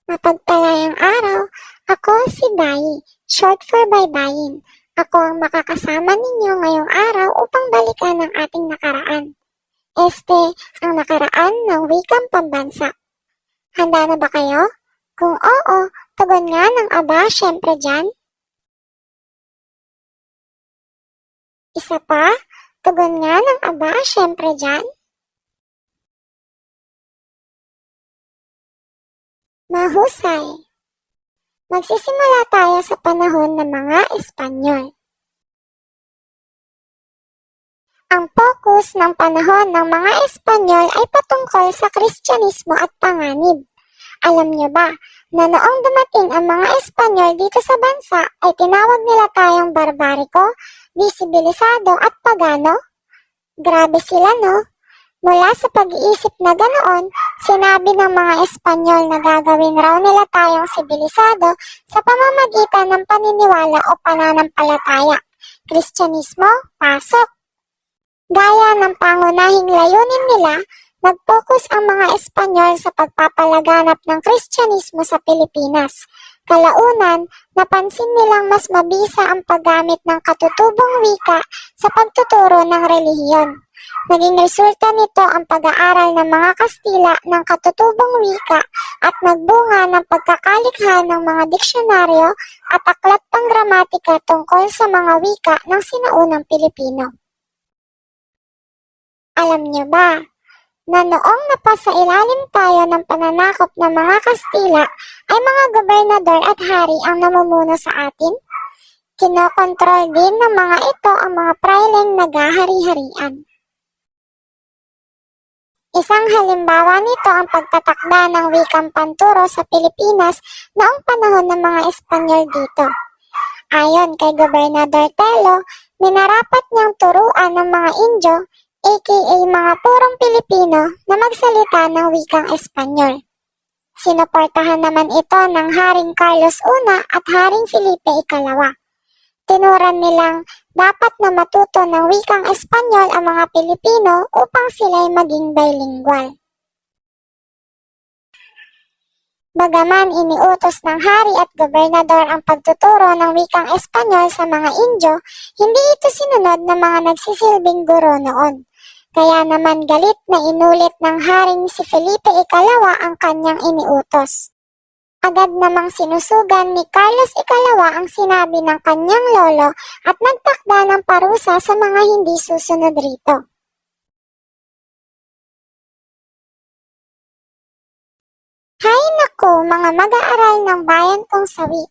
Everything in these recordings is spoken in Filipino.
Mapagpalayang araw, ako si Bayi, short for Baybayin. Ako ang makakasama ninyo ngayong araw upang balikan ang ating nakaraan. Ang nakaraan ng wikang pambansa. Handa na ba kayo? Kung oo, tugon nga ng aba syempre dyan. Isa pa, tugon nga ng aba syempre dyan. Mahusay. Magsisimula tayo sa panahon ng mga Espanyol. Ang focus ng panahon ng mga Espanyol ay patungkol sa Kristyanismo at panganib. Alam niyo ba na noong dumating ang mga Espanyol dito sa bansa ay tinawag nila tayong barbariko, disibilisado at pagano? Grabe sila, no? Mula sa pag-iisip na ganoon, sinabi ng mga Espanyol na gagawin raw nila tayong sibilisado sa pamamagitan ng paniniwala o pananampalataya. Kristyanismo, pasok! Gaya ng pangunahing layunin nila, nag-focus ang mga Espanyol sa pagpapalaganap ng Kristyanismo sa Pilipinas. Kalaunan, napansin nilang mas mabisa ang paggamit ng katutubong wika sa pagtuturo ng relihiyon. Naging resulta nito ang pag-aaral ng mga Kastila ng katutubong wika at nagbunga ng pagkakalikha ng mga diksyonaryo at aklat panggramatika tungkol sa mga wika ng sinaunang Pilipino. Alam niyo ba na noong napasailalim tayo ng pananakop ng mga Kastila ay mga gobernador at hari ang namumuno sa atin? Kinokontrol din ng mga ito ang mga praileng nagahari-harian. Isang halimbawa nito ang pagtatakda ng wikang panturo sa Pilipinas noong panahon ng mga Espanyol dito. Ayon kay Gobernador Tello, minarapat niyang turuan ng mga Indio, aka mga purong Pilipino, na magsalita ng wikang Espanyol. Sinuportahan naman ito ng Haring Carlos I at Haring Felipe II. Tinuran nilang dapat na matuto ng wikang Espanyol ang mga Pilipino upang sila'y maging bilingual. Bagaman iniutos ng hari at gobernador ang pagtuturo ng wikang Espanyol sa mga Indio, hindi ito sinunod ng mga nagsisilbing guro noon. Kaya naman galit na inulit ng haring si Felipe II ang kanyang iniutos. Agad namang sinusugan ni Carlos II ang sinabi ng kanyang lolo at nagtakda ng parusa sa mga hindi susunod rito. Hay naku, mga mag-aaral ng bayan kong sawi,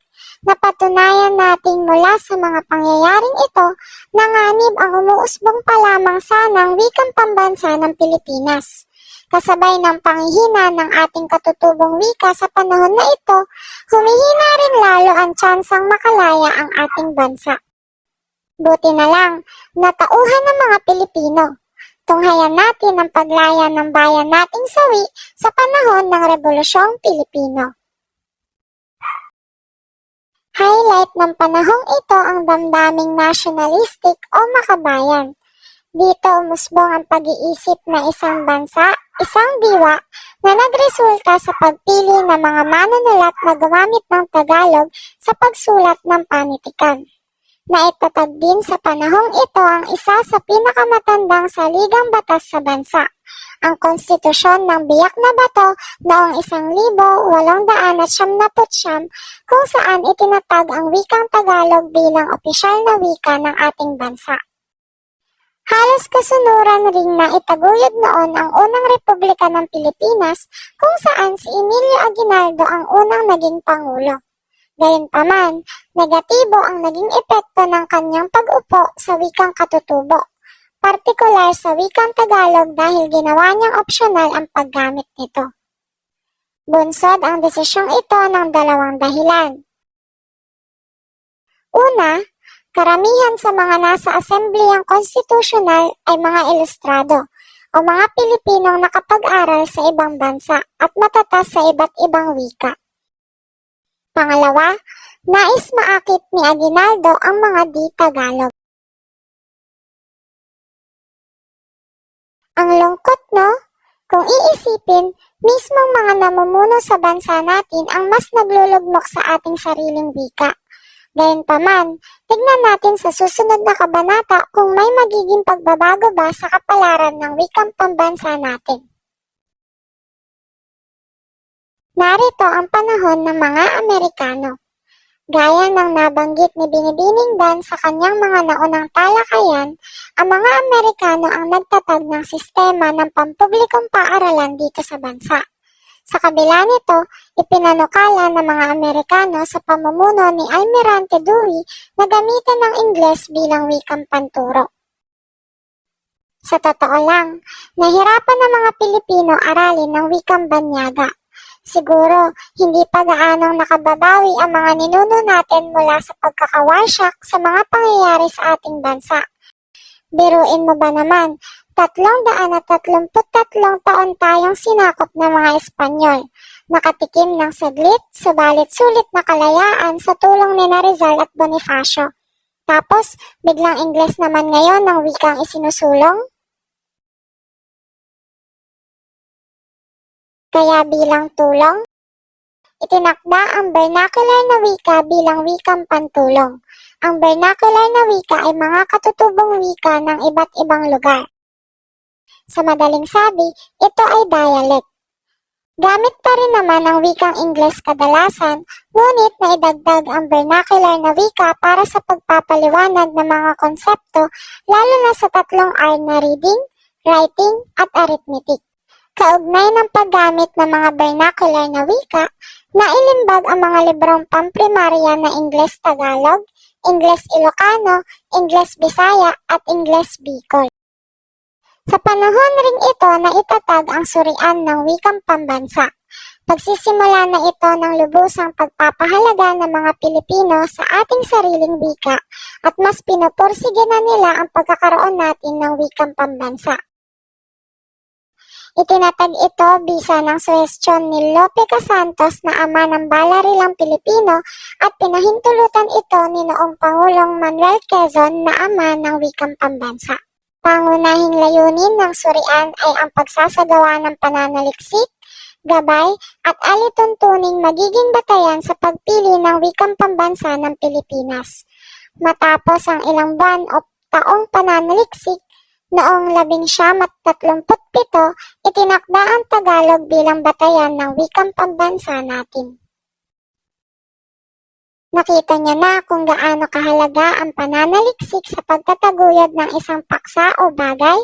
napatunayan natin mula sa mga pangyayaring ito na nganib ang umuusbong pa lamang sanang wikang pambansa ng Pilipinas. Kasabay ng panghihina ng ating katutubong wika sa panahon na ito, humihina rin lalo ang tsansang makalaya ang ating bansa. Buti na lang, natauhan ng mga Pilipino. Tunghayan natin ang paglaya ng bayan nating sawi sa panahon ng Rebolusyong Pilipino. Highlight ng panahong ito ang damdaming nationalistic o makabayan. Dito umusbong ang pag-iisip na isang bansa, isang diwa, na nagresulta sa pagpili ng mga manunulat na gumamit ng Tagalog sa pagsulat ng panitikan. Naitatag din sa panahong ito ang isa sa pinakamatandang saligang batas sa bansa, ang Konstitusyon ng Biak na Bato noong 1899 kung saan itinatag ang wikang Tagalog bilang opisyal na wika ng ating bansa. Halos kasunuran ring na itaguyod noon ang unang Republika ng Pilipinas kung saan si Emilio Aguinaldo ang unang naging Pangulo. Gayunpaman, negatibo ang naging epekto ng kanyang pag-upo sa wikang katutubo, partikular sa wikang Tagalog dahil ginawa niyang opsyonal ang paggamit nito. Bunsod ang desisyong ito ng dalawang dahilan. Una, karamihan sa mga nasa Asambleyang Konstitusyonal ay mga ilustrado o mga Pilipinong nakapag-aral sa ibang bansa at matatas sa iba't ibang wika. Pangalawa, nais maakit ni Aguinaldo ang mga di-Tagalog. Ang lungkot, no? Kung iisipin, mismong mga namumuno sa bansa natin ang mas naglulugmok sa ating sariling wika. Gayunpaman, tignan natin sa susunod na kabanata kung may magiging pagbabago ba sa kapalaran ng wikang pambansa natin. Narito ang panahon ng mga Amerikano. Gaya ng nabanggit ni Binibining Dan sa kanyang mga naunang talakayan, ang mga Amerikano ang nagtatag ng sistema ng pampublikong paaralan dito sa bansa. Sa kabila nito, ipinanukala ng mga Amerikano sa pamumuno ni Almirante Dewey na gamitin ng Ingles bilang wikang panturo. Sa totoo lang, nahirapan ng mga Pilipino aralin ng wikang banyaga. Siguro, hindi pa gaanong nakababawi ang mga ninuno natin mula sa pagkakawasak sa mga pangyayari sa ating bansa. Biruin mo ba naman, 333 taon tayong sinakop ng mga Espanyol, nakatikim ng saglit, subalit sulit na kalayaan sa tulong ni Rizal at Bonifacio. Tapos, biglang Ingles naman ngayon ng wikang isinusulong? Kaya bilang tulong, itinakda ang vernacular na wika bilang wikang pantulong. Ang vernacular na wika ay mga katutubong wika ng iba't ibang lugar. Sa madaling sabi, ito ay dialect. Gamit pa rin naman ang wikang Ingles kadalasan, ngunit naidagdag ang vernacular na wika para sa pagpapaliwanag ng mga konsepto, lalo na sa 3 R na reading, writing, at arithmetic. Kaugnay ng paggamit ng mga vernacular na wika, nailimbag ang mga librong pamprimarya na Ingles-Tagalog, Ingles-Ilocano, Ingles-Bisaya at Ingles-Bicol. Sa panahon ring ito na itatag ang surian ng wikang pambansa. Pagsisimula na ito ng lubusang pagpapahalaga ng mga Pilipino sa ating sariling wika at mas pinupursige na nila ang pagkakaroon natin ng wikang pambansa. Itinatag ito bisa ng suhestyon ni Lope Casantos na ama ng balarilang Pilipino at pinahintulutan ito ni noong Pangulong Manuel Quezon na ama ng wikang pambansa. Pangunahing layunin ng surian ay ang pagsasagawa ng pananaliksik, gabay at alituntuning magiging batayan sa pagpili ng wikang pambansa ng Pilipinas. Matapos ang ilang buwan o taong pananaliksik, noong 1937, itinakda ang Tagalog bilang batayan ng wikang pambansa natin. Nakita niya na kung gaano kahalaga ang pananaliksik sa pagtataguyod ng isang paksa o bagay?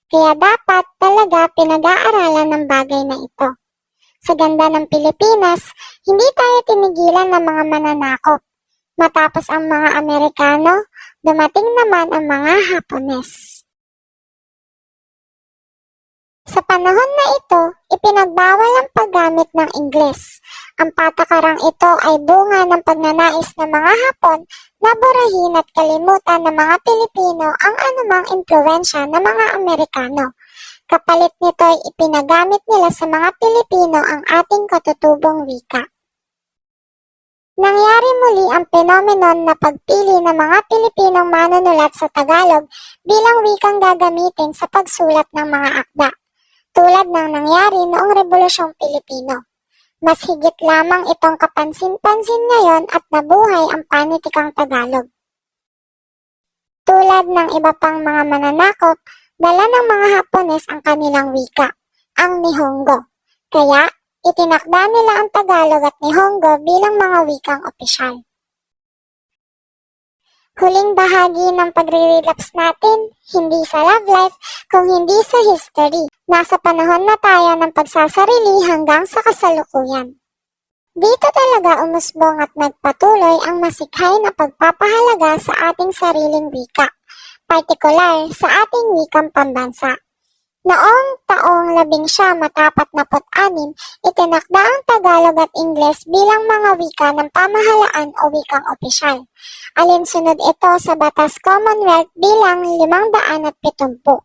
Kaya dapat talaga pinag-aaralan ng bagay na ito. Sa ganda ng Pilipinas, hindi tayo tinigilan ng mga mananakop. Matapos ang mga Amerikano, dumating naman ang mga Hapones. Sa panahon na ito, ipinagbawal ang paggamit ng Ingles. Ang patakarang ito ay bunga ng pagnanais ng mga Hapon na burahin at kalimutan ng mga Pilipino ang anumang impluwensya ng mga Amerikano. Kapalit nito ay ipinagamit nila sa mga Pilipino ang ating katutubong wika. Nangyari muli ang phenomenon na pagpili ng mga Pilipinong manunulat sa Tagalog bilang wikang gagamitin sa pagsulat ng mga akda, tulad ng nangyari noong Rebolusyong Pilipino. Mas higit lamang itong kapansin-pansin ngayon at nabuhay ang panitikang Tagalog. Tulad ng iba pang mga mananakop, dala ng mga Hapones ang kanilang wika, ang Nihongo. Kaya, itinakda nila ang Tagalog at Nihongo bilang mga wikang opisyal. Huling bahagi ng pagre-relapse natin, hindi sa love life, kung hindi sa history. Nasa panahon na tayo ng pagsasarili hanggang sa kasalukuyan. Dito talaga umusbong at nagpatuloy ang masikhay na pagpapahalaga sa ating sariling wika, partikular sa ating wikang pambansa. Noong taong 1946, itinakda ang Tagalog at Ingles bilang mga wika ng pamahalaan o wikang opisyal. Alinsunod ito sa Batas Commonwealth bilang 570.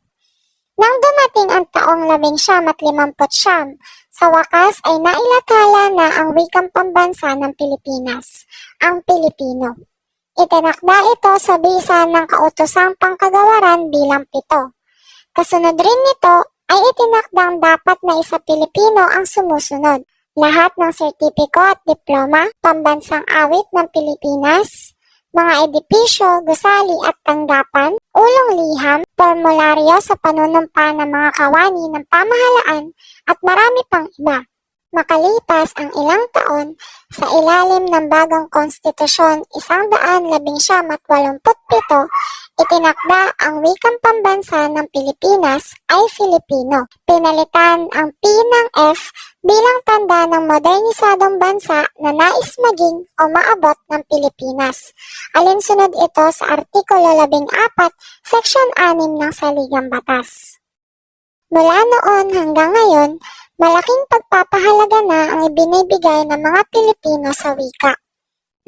Nang dumating ang taong 1959, sa wakas ay nailathala na ang wikang pambansa ng Pilipinas, ang Pilipino. Itinakda ito sa bisa ng Kautosang Pangkagawaran bilang 7. Kasunod rin nito ay itinakdang dapat na isa Pilipino ang sumusunod. Lahat ng sertipiko at diploma, pambansang awit ng Pilipinas, mga edipisyo, gusali at tanggapan, ulong liham, formularyo sa panunumpa ng mga kawani ng pamahalaan at marami pang iba. Makalipas ang ilang taon, sa ilalim ng bagong konstitusyon 11987, itinakda ang wikang pambansa ng Pilipinas ay Filipino. Pinalitan ang P ng F bilang tanda ng modernisadong bansa na nais maging o maabot ng Pilipinas. Alinsunod ito sa Artikulo 14, Seksyon 6 ng Saligang Batas. Mula noon hanggang ngayon, malaking pagpapahalaga na ang ibinibigay ng mga Pilipino sa wika.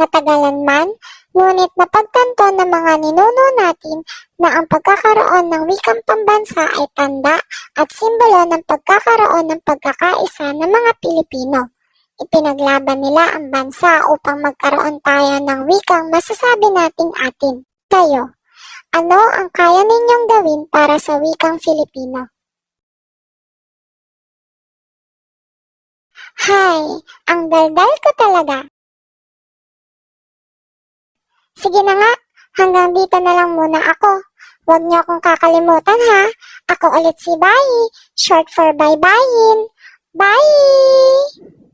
Natagalan man, ngunit napagtanto ng mga ninuno natin na ang pagkakaroon ng wikang pambansa ay tanda at simbolo ng pagkakaroon ng pagkakaisa ng mga Pilipino. Ipinaglaban nila ang bansa upang magkaroon tayo ng wikang masasabi nating atin. Kayo, ano ang kaya ninyong gawin para sa wikang Filipino? Hay, ang daldal ko talaga. Sige na nga, hanggang dito na lang muna ako. Huwag niyo akong kakalimutan ha. Ako ulit si Bayi, short for bye-byein. Bye!